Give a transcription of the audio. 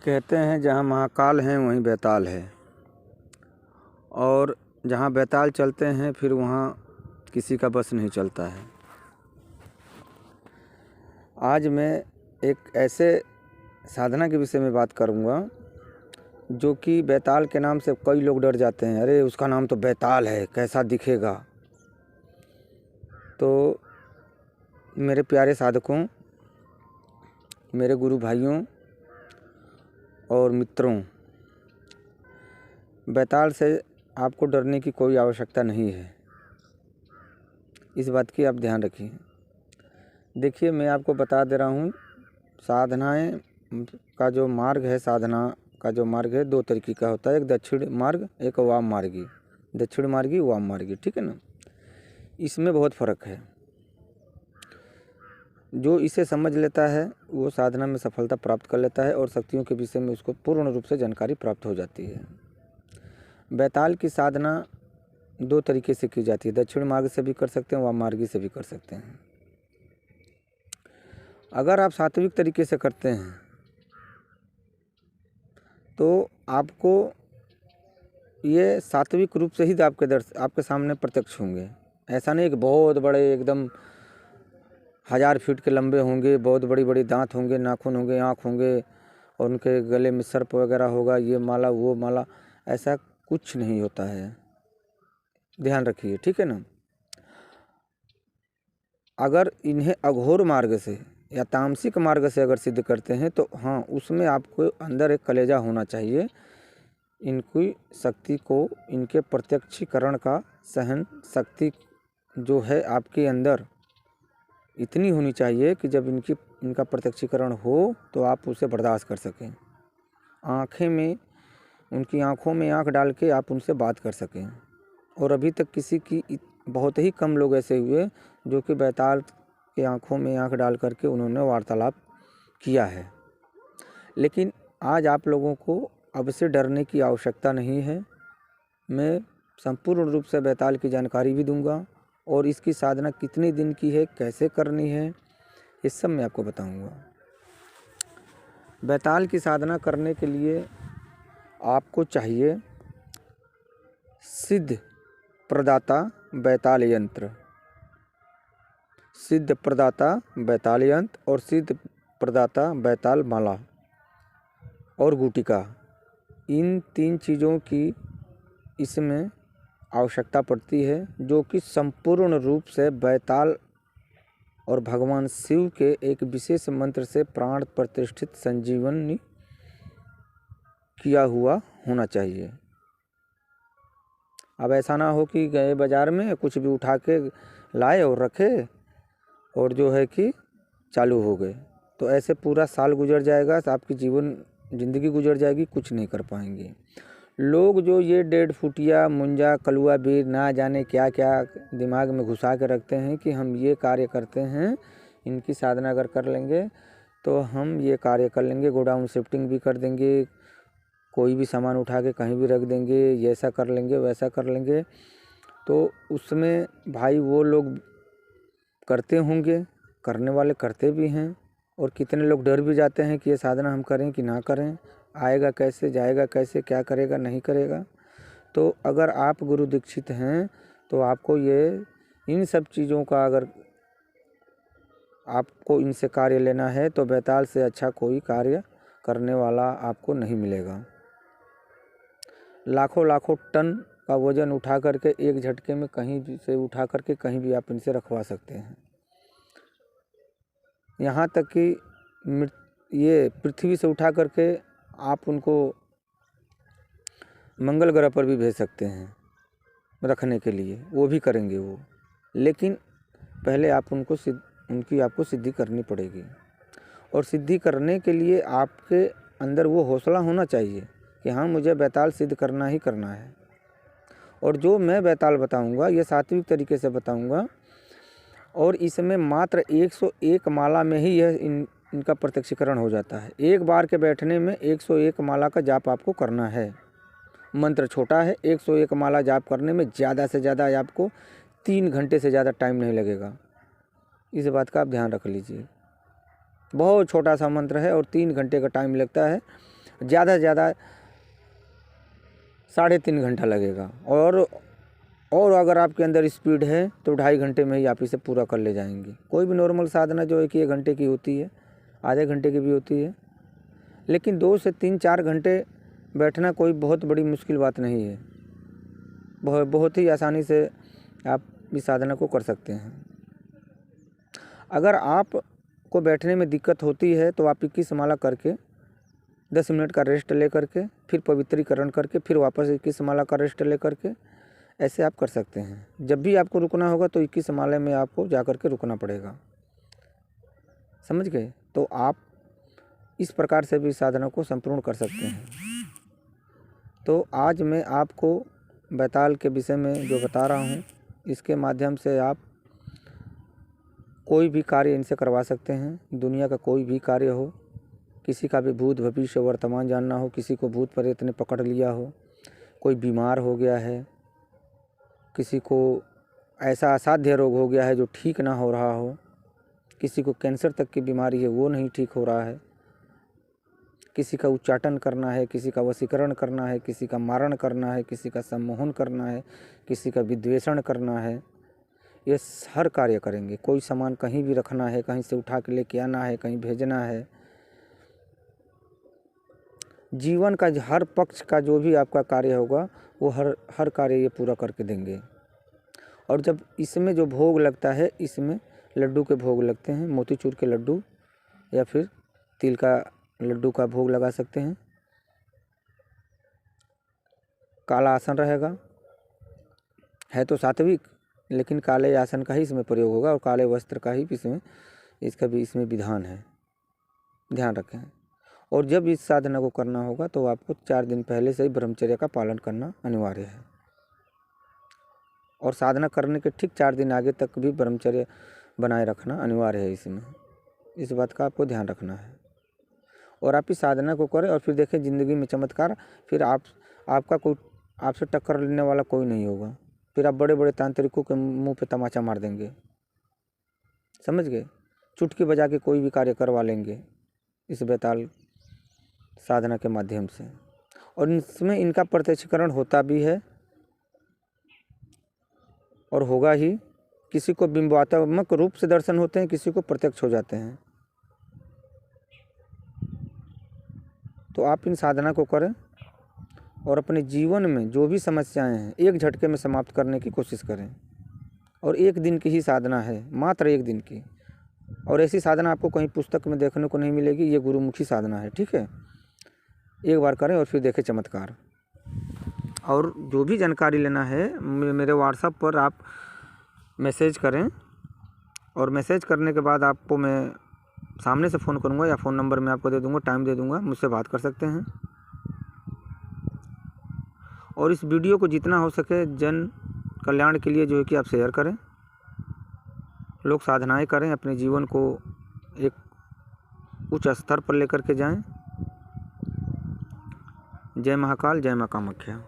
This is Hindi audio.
कहते हैं जहाँ महाकाल हैं वहीं बैताल है, और जहाँ बैताल चलते हैं फिर वहाँ किसी का बस नहीं चलता है। आज मैं एक ऐसे साधना के विषय में बात करूँगा जो कि बैताल के नाम से कई लोग डर जाते हैं। अरे उसका नाम तो बैताल है, कैसा दिखेगा। तो मेरे प्यारे साधकों, मेरे गुरु भाइयों और मित्रों, बैताल से आपको डरने की कोई आवश्यकता नहीं है। इस बात की आप ध्यान रखिए। देखिए, मैं आपको बता दे रहा हूँ, साधनाएं का जो मार्ग है, साधना का जो मार्ग है, दो तरीके का होता है। एक दक्षिण मार्ग, एक वाम मार्गी। दक्षिण मार्गी, वाम मार्गी, ठीक है ना। इसमें बहुत फ़र्क है। जो इसे समझ लेता है वो साधना में सफलता प्राप्त कर लेता है और शक्तियों के विषय में उसको पूर्ण रूप से जानकारी प्राप्त हो जाती है। बैताल की साधना दो तरीके से की जाती है। दक्षिण मार्ग से भी कर सकते हैं, वाम मार्गी से भी कर सकते हैं। अगर आप सात्विक तरीके से करते हैं तो आपको ये सात्विक रूप से ही आपके सामने प्रत्यक्ष होंगे। ऐसा नहीं कि बहुत बड़े एकदम 1000 फीट के लंबे होंगे, बहुत बड़ी बड़ी दांत होंगे, नाखून होंगे, आँख होंगे और उनके गले में सर्प वगैरह होगा, ये माला वो माला। ऐसा कुछ नहीं होता है, ध्यान रखिए, ठीक है ना। अगर इन्हें अघोर मार्ग से या तामसिक मार्ग से अगर सिद्ध करते हैं तो हाँ, उसमें आपको अंदर एक कलेजा होना चाहिए। इनकी शक्ति को, इनके प्रत्यक्षीकरण का सहन शक्ति जो है आपके अंदर इतनी होनी चाहिए कि जब इनका प्रत्यक्षीकरण हो तो आप उसे बर्दाश्त कर सकें। उनकी आँखों में आँख डाल के आप उनसे बात कर सकें। और अभी तक बहुत ही कम लोग ऐसे हुए जो कि बैताल के आँखों में आँख डाल करके उन्होंने वार्तालाप किया है। लेकिन आज आप लोगों को अब से डरने की आवश्यकता नहीं है। मैं संपूर्ण रूप से बैताल की जानकारी भी दूंगा और इसकी साधना कितने दिन की है, कैसे करनी है, ये सब मैं आपको बताऊंगा। बैताल की साधना करने के लिए आपको चाहिए सिद्ध प्रदाता बैताल यंत्र, सिद्ध प्रदाता बैताल यंत्र और सिद्ध प्रदाता बैताल माला और गुटिका। इन 3 चीज़ों की इसमें आवश्यकता पड़ती है, जो कि संपूर्ण रूप से बैताल और भगवान शिव के एक विशेष मंत्र से प्राण प्रतिष्ठित संजीवनी किया हुआ होना चाहिए। अब ऐसा ना हो कि गए बाज़ार में कुछ भी उठा के लाए और रखे और जो है कि चालू हो गए, तो ऐसे पूरा साल गुजर जाएगा, तो आपकी ज़िंदगी गुजर जाएगी, कुछ नहीं कर पाएंगे। लोग जो ये 1.5 फुटिया मुंजा कलुआ बीर ना जाने क्या क्या दिमाग में घुसा के रखते हैं कि हम ये कार्य करते हैं, इनकी साधना अगर कर लेंगे तो हम ये कार्य कर लेंगे, गोडाउन शिफ्टिंग भी कर देंगे, कोई भी सामान उठा के कहीं भी रख देंगे, ऐसा कर लेंगे वैसा कर लेंगे। तो उसमें भाई वो लोग करते होंगे, करने वाले करते भी हैं, और कितने लोग डर भी जाते हैं कि ये साधना हम करें कि ना करें, आएगा कैसे, जाएगा कैसे, क्या करेगा नहीं करेगा। तो अगर आप गुरु दीक्षित हैं तो आपको इन सब चीज़ों का अगर आपको इनसे कार्य लेना है तो बैताल से अच्छा कोई कार्य करने वाला आपको नहीं मिलेगा। लाखों लाखों टन का वज़न उठा करके एक झटके में कहीं भी से उठा करके कहीं भी आप इनसे रखवा सकते हैं। यहाँ तक कि ये पृथ्वी से उठा करके आप उनको मंगल ग्रह पर भी भेज सकते हैं रखने के लिए, वो भी करेंगे वो। लेकिन पहले आप उनकी आपको सिद्धि करनी पड़ेगी, और सिद्धि करने के लिए आपके अंदर वो हौसला होना चाहिए कि हाँ, मुझे बैताल सिद्ध करना ही करना है। और जो मैं बैताल बताऊंगा ये सात्विक तरीके से बताऊंगा, और इसमें मात्र 101 माला में ही इनका प्रत्यक्षीकरण हो जाता है। एक बार के बैठने में 101 माला का जाप आपको करना है। मंत्र छोटा है, 101 माला जाप करने में ज़्यादा से ज़्यादा आपको 3 घंटे से ज़्यादा टाइम नहीं लगेगा। इस बात का आप ध्यान रख लीजिए। बहुत छोटा सा मंत्र है और 3 घंटे का टाइम लगता है। ज़्यादा से ज़्यादा 3.5 घंटा लगेगा। और अगर आपके अंदर स्पीड है तो 2.5 घंटे में ही आप इसे पूरा कर ले जाएंगे। कोई भी नॉर्मल साधना जो है कि 1 घंटे की होती है, आधे घंटे की भी होती है, लेकिन 2 से 3-4 घंटे बैठना कोई बहुत बड़ी मुश्किल बात नहीं है। बहुत ही आसानी से आप इस साधना को कर सकते हैं। अगर आपको बैठने में दिक्कत होती है तो आप 21 माला करके 10 मिनट का रेस्ट ले करके फिर पवित्रीकरण करके फिर वापस 21 माला का रेस्ट ले करके ऐसे आप कर सकते हैं। जब भी आपको रुकना होगा तो 21 माले में आपको जा कर के रुकना पड़ेगा, समझ गए। तो आप इस प्रकार से भी साधना को संपूर्ण कर सकते हैं। तो आज मैं आपको बैताल के विषय में जो बता रहा हूँ, इसके माध्यम से आप कोई भी कार्य इनसे करवा सकते हैं। दुनिया का कोई भी कार्य हो, किसी का भी भूत भविष्य वर्तमान जानना हो, किसी को भूत प्रेत ने पकड़ लिया हो, कोई बीमार हो गया है, किसी को ऐसा असाध्य रोग हो गया है जो ठीक ना हो रहा हो, किसी को कैंसर तक की बीमारी है वो नहीं ठीक हो रहा है, किसी का उच्चाटन करना है, किसी का वशीकरण करना है, किसी का मारण करना है, किसी का सम्मोहन करना है, किसी का विद्वेषण करना है, ये हर कार्य करेंगे। कोई सामान कहीं भी रखना है, कहीं से उठा के लेके आना है, कहीं भेजना है, जीवन का हर पक्ष का जो भी आपका कार्य होगा वो हर कार्य ये पूरा करके देंगे। और जब इसमें जो भोग लगता है, इसमें लड्डू के भोग लगते हैं, मोतीचूर के लड्डू या फिर तिल का लड्डू का भोग लगा सकते हैं। काला आसन रहेगा, है तो सात्विक, लेकिन काले आसन का ही इसमें प्रयोग होगा और काले वस्त्र का ही इसमें विधान है, ध्यान रखें। और जब इस साधना को करना होगा तो आपको 4 दिन पहले से ही ब्रह्मचर्य का पालन करना अनिवार्य है। और साधना करने के ठीक 4 दिन आगे तक भी ब्रह्मचर्य बनाए रखना अनिवार्य है। इसमें इस बात का आपको ध्यान रखना है। और आप इस साधना को करें और फिर देखें ज़िंदगी में चमत्कार। फिर आपसे टक्कर लेने वाला कोई नहीं होगा। फिर आप बड़े बड़े तांत्रिकों के मुंह पे तमाचा मार देंगे, समझ गए। चुटकी बजा के कोई भी कार्य करवा लेंगे इस बैताल साधना के माध्यम से। और इसमें इनका प्रत्यक्षीकरण होता भी है और होगा ही। किसी को बिंबात्मक रूप से दर्शन होते हैं, किसी को प्रत्यक्ष हो जाते हैं। तो आप इन साधना को करें और अपने जीवन में जो भी समस्याएं हैं एक झटके में समाप्त करने की कोशिश करें। और 1 दिन की ही साधना है, मात्र 1 दिन की। और ऐसी साधना आपको कहीं पुस्तक में देखने को नहीं मिलेगी। ये गुरुमुखी साधना है, ठीक है। एक बार करें और फिर देखें चमत्कार। और जो भी जानकारी लेना है मेरे व्हाट्सएप पर आप मैसेज करें, और मैसेज करने के बाद आपको मैं सामने से फ़ोन करूंगा या फ़ोन नंबर मैं आपको दे दूंगा, टाइम दे दूंगा, मुझसे बात कर सकते हैं। और इस वीडियो को जितना हो सके जन कल्याण के लिए जो है कि आप शेयर करें। लोग साधनाएं करें, अपने जीवन को एक उच्च स्तर पर लेकर के जाएं। जय महाकाल, जय मां कामाख्या।